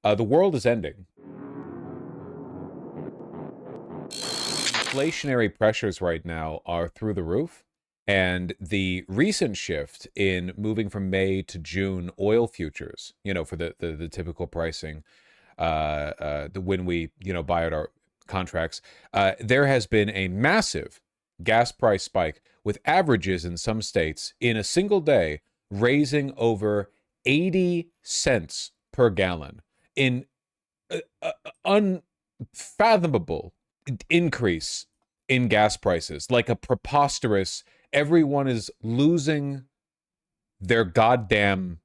The world is ending. Inflationary pressures right now are through the roof. And the recent shift in moving from May to June oil futures, for the typical pricing, when we, buy out our contracts, there has been a massive gas price spike with averages in some states in a single day raising over 80 cents per gallon in unfathomable increase in gas prices, like a preposterous, everyone is losing their goddamn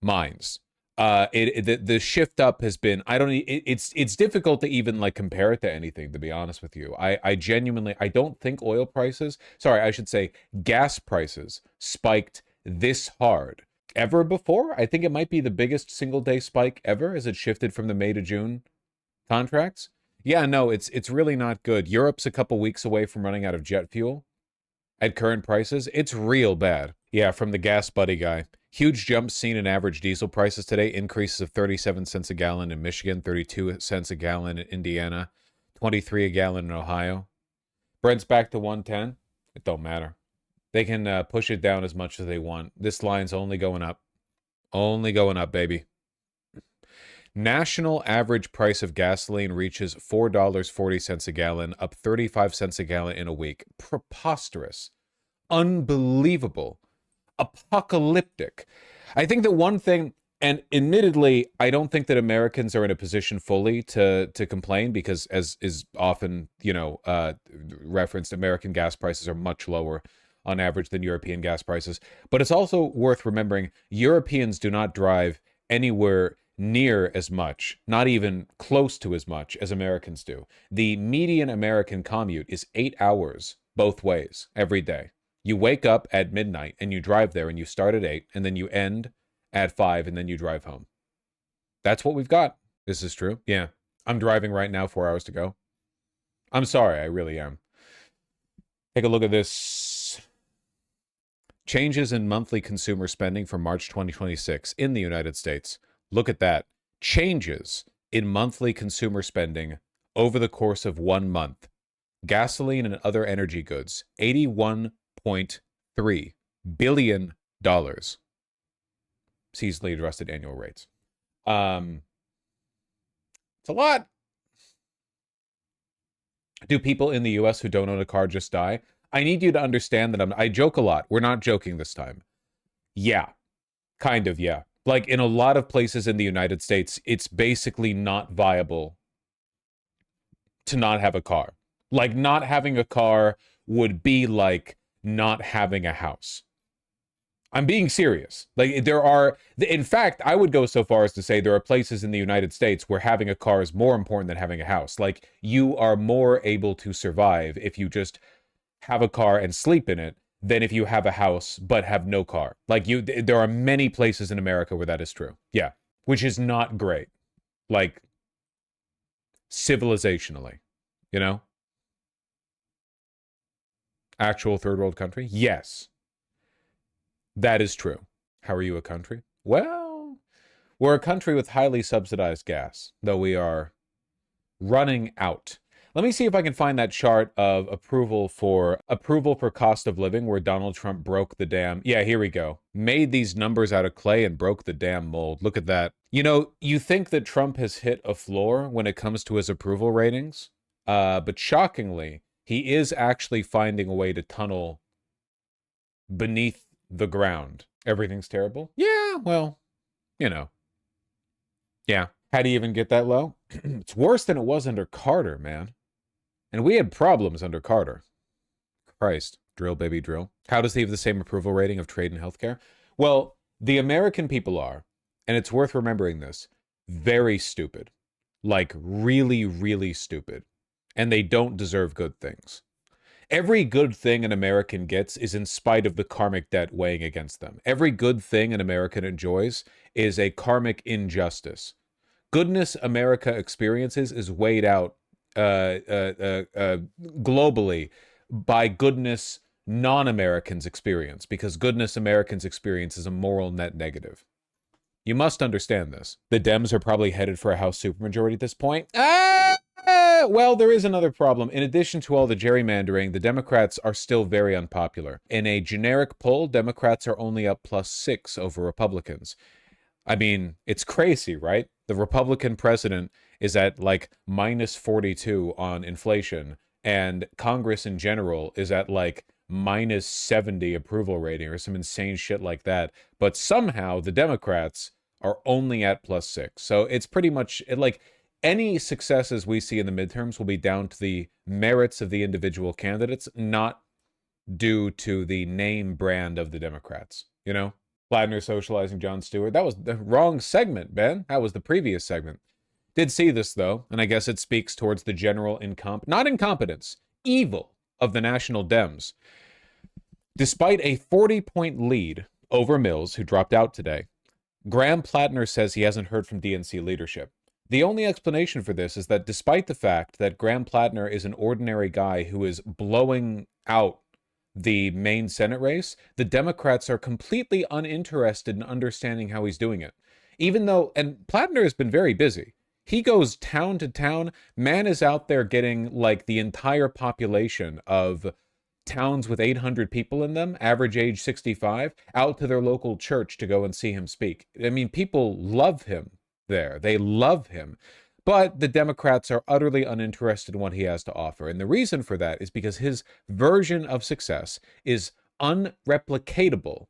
minds. The shift up has been, I don't it's difficult to even like compare it to anything, to be honest with you. I genuinely, I don't think oil prices, sorry, I should say gas prices spiked this hard ever before. I think it might be the biggest single day spike ever as it shifted from the May to June contracts. Yeah, no, it's really not good. Europe's a couple weeks away from running out of jet fuel at current prices. It's real bad. Yeah, from the gas buddy guy. Huge jumps seen in average diesel prices today. Increases of 37 cents a gallon in Michigan, 32 cents a gallon in Indiana, 23 a gallon in Ohio. Brent's back to 110. It don't matter. They can push it down as much as they want. This line's only going up. Only going up, baby. National average price of gasoline reaches $4.40 a gallon, up 35 cents a gallon in a week. Preposterous. Unbelievable. Apocalyptic. I think that one thing, and admittedly, I don't think that Americans are in a position fully to complain because, as is often, referenced, American gas prices are much lower on average than European gas prices. But it's also worth remembering Europeans do not drive anywhere near as much, not even close to as much as Americans do. The median American commute is 8 hours both ways every day. You wake up at midnight and you drive there and you start at 8 and then you end at 5 and then you drive home. That's what we've got. This is true. Yeah. I'm driving right now, 4 hours to go. I'm sorry, I really am. Take a look at this. Changes in monthly consumer spending for March 2026 in the United States. Look at that. Changes in monthly consumer spending over the course of 1 month. Gasoline and other energy goods, $81.3 billion. Seasonally adjusted annual rates. It's a lot. Do people in the US who don't own a car just die? I need you to understand that I joke a lot. We're not joking this time. Yeah. Kind of, yeah. Like in a lot of places in the United States, it's basically not viable to not have a car. Like not having a car would be like not having a house. I'm being serious. Like there are, in fact, I would go so far as to say there are places in the United States where having a car is more important than having a house. Like you are more able to survive if you just have a car and sleep in it than if you have a house but have no car. Like there are many places in America where that is true. Yeah, which is not great. Like civilizationally, you know? Actual third world country? Yes. That is true. How are you a country? Well, we're a country with highly subsidized gas, though we are running out. Let me see if I can find that chart of approval for cost of living where Donald Trump broke the damn. Yeah, here we go. Made these numbers out of clay and broke the damn mold. Look at that. You know, you think that Trump has hit a floor when it comes to his approval ratings, but shockingly, he is actually finding a way to tunnel beneath the ground. Everything's terrible. Yeah, well, you know. Yeah. How do you even get that low? It's worse than it was under Carter, man. And we had problems under Carter. Christ. Drill, baby, drill. How does he have the same approval rating of trade and healthcare? Well, the American people are, and it's worth remembering this, very stupid. Like, really, really stupid. And they don't deserve good things. Every good thing an American gets is in spite of the karmic debt weighing against them. Every good thing an American enjoys is a karmic injustice. Goodness America experiences is weighed out globally by goodness non-Americans experience, because goodness Americans experience is a moral net negative. You must understand this. The Dems are probably headed for a House supermajority at this point. Well, there is another problem. In addition to all the gerrymandering, the Democrats are still very unpopular. In a generic poll, Democrats are only up +6 over Republicans. I mean, it's crazy, right? The Republican president is at like -42 on inflation, and Congress in general is at like -70 approval rating or some insane shit like that. But somehow the Democrats are only at +6. So it's pretty much like any successes we see in the midterms will be down to the merits of the individual candidates, not due to the name brand of the Democrats, you know? Plattner socializing Jon Stewart. That was the wrong segment, Ben. That was the previous segment. Did see this, though, and I guess it speaks towards the general not incompetence, evil of the National Dems. Despite a 40-point lead over Mills, who dropped out today, Graham Plattner says he hasn't heard from DNC leadership. The only explanation for this is that despite the fact that Graham Plattner is an ordinary guy who is blowing out the main Senate race, the Democrats are completely uninterested in understanding how he's doing it. Even though, and Plattner has been very busy. He goes town to town. Man is out there getting like the entire population of towns with 800 people in them, average age 65, out to their local church to go and see him speak. I mean, people love him there. They love him. But the Democrats are utterly uninterested in what he has to offer. And the reason for that is because his version of success is unreplicatable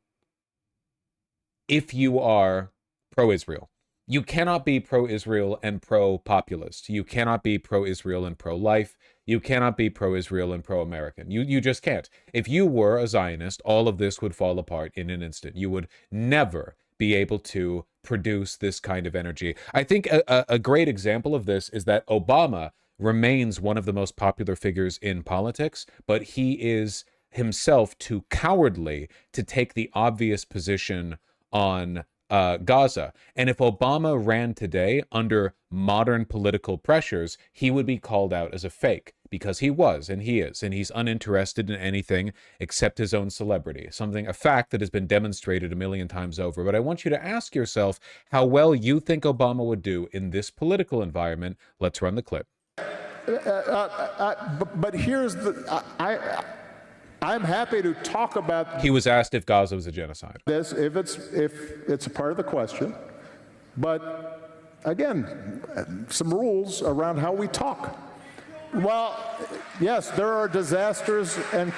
if you are pro-Israel. You cannot be pro-Israel and pro-populist. You cannot be pro-Israel and pro-life. You cannot be pro-Israel and pro-American. You just can't. If you were a Zionist, all of this would fall apart in an instant. You would never be able to produce this kind of energy. I think a great example of this is that Obama remains one of the most popular figures in politics, but he is himself too cowardly to take the obvious position on Gaza. And if Obama ran today under modern political pressures, he would be called out as a fake, because he was, and he is, and he's uninterested in anything except his own celebrity. A fact that has been demonstrated a million times over. But I want you to ask yourself how well you think Obama would do in this political environment. Let's run the clip. But here's the, I'm happy to talk about. He was asked if Gaza was a genocide. This, if it's a part of the question, but again, some rules around how we talk. Well, yes, there are disasters and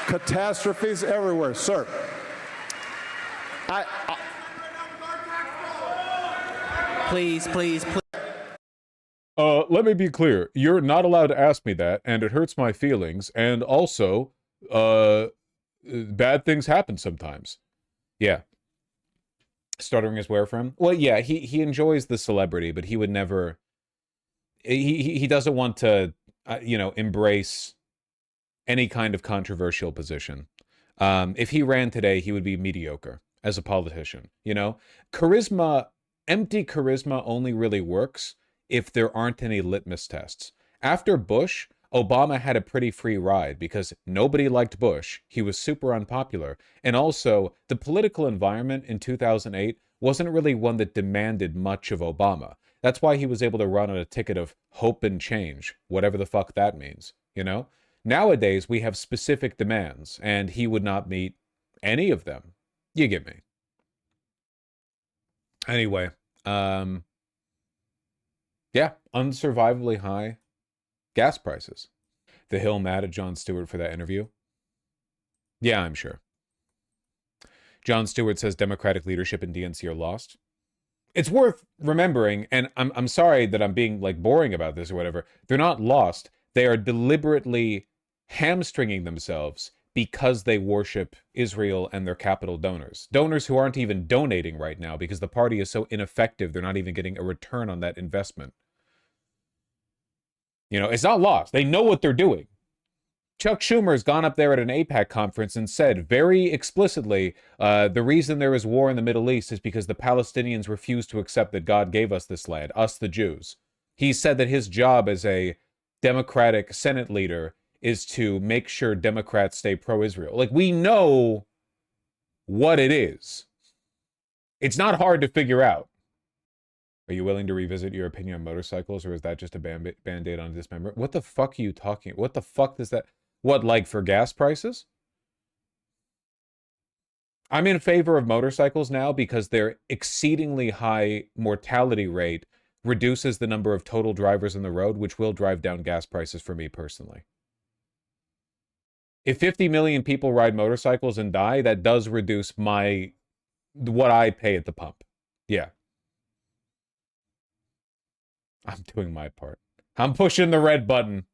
catastrophes everywhere, sir. Please. Let me be clear. You're not allowed to ask me that, and it hurts my feelings, and also, bad things happen sometimes. Yeah. Stuttering is where from? Well, yeah, he enjoys the celebrity, but he would never... He doesn't want to, embrace any kind of controversial position. If he ran today, he would be mediocre as a politician, Charisma, empty charisma only really works if there aren't any litmus tests. After Bush, Obama had a pretty free ride because nobody liked Bush. He was super unpopular. And also, the political environment in 2008 wasn't really one that demanded much of Obama. That's why he was able to run on a ticket of hope and change, whatever the fuck that means, Nowadays, we have specific demands, and he would not meet any of them. You get me. Anyway, yeah, unsurvivably high gas prices. The Hill mad at Jon Stewart for that interview? Yeah, I'm sure. Jon Stewart says Democratic leadership and DNC are lost. It's worth remembering, and I'm sorry that I'm being boring about this or whatever. They're not lost. They are deliberately hamstringing themselves because they worship Israel and their capital donors. Donors who aren't even donating right now because the party is so ineffective, they're not even getting a return on that investment. It's not lost. They know what they're doing. Chuck Schumer has gone up there at an AIPAC conference and said very explicitly, the reason there is war in the Middle East is because the Palestinians refuse to accept that God gave us this land, us the Jews. He said that his job as a Democratic Senate leader is to make sure Democrats stay pro-Israel. We know what it is. It's not hard to figure out. Are you willing to revisit your opinion on motorcycles, or is that just a band-aid on dismemberment? What the fuck are you talking? What the fuck does that... What, like for gas prices? I'm in favor of motorcycles now because their exceedingly high mortality rate reduces the number of total drivers on the road, which will drive down gas prices for me personally. If 50 million people ride motorcycles and die, that does reduce what I pay at the pump. Yeah. I'm doing my part. I'm pushing the red button.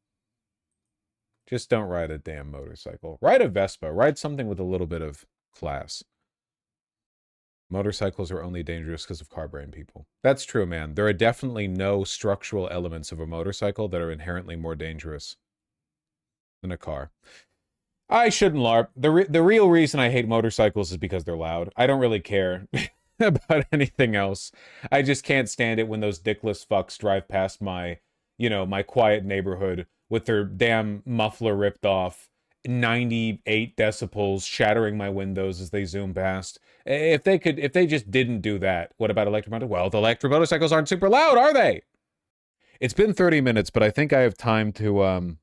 Just don't ride a damn motorcycle. Ride a Vespa. Ride something with a little bit of class. Motorcycles are only dangerous because of car brain people. That's true, man. There are definitely no structural elements of a motorcycle that are inherently more dangerous than a car. I shouldn't LARP. The real reason I hate motorcycles is because they're loud. I don't really care about anything else. I just can't stand it when those dickless fucks drive past my, my quiet neighborhood with their damn muffler ripped off, 98 decibels, shattering my windows as they zoom past. If they just didn't do that, what about electric motorcycles? Well, the electric motorcycles aren't super loud, are they? It's been 30 minutes, but I think I have time to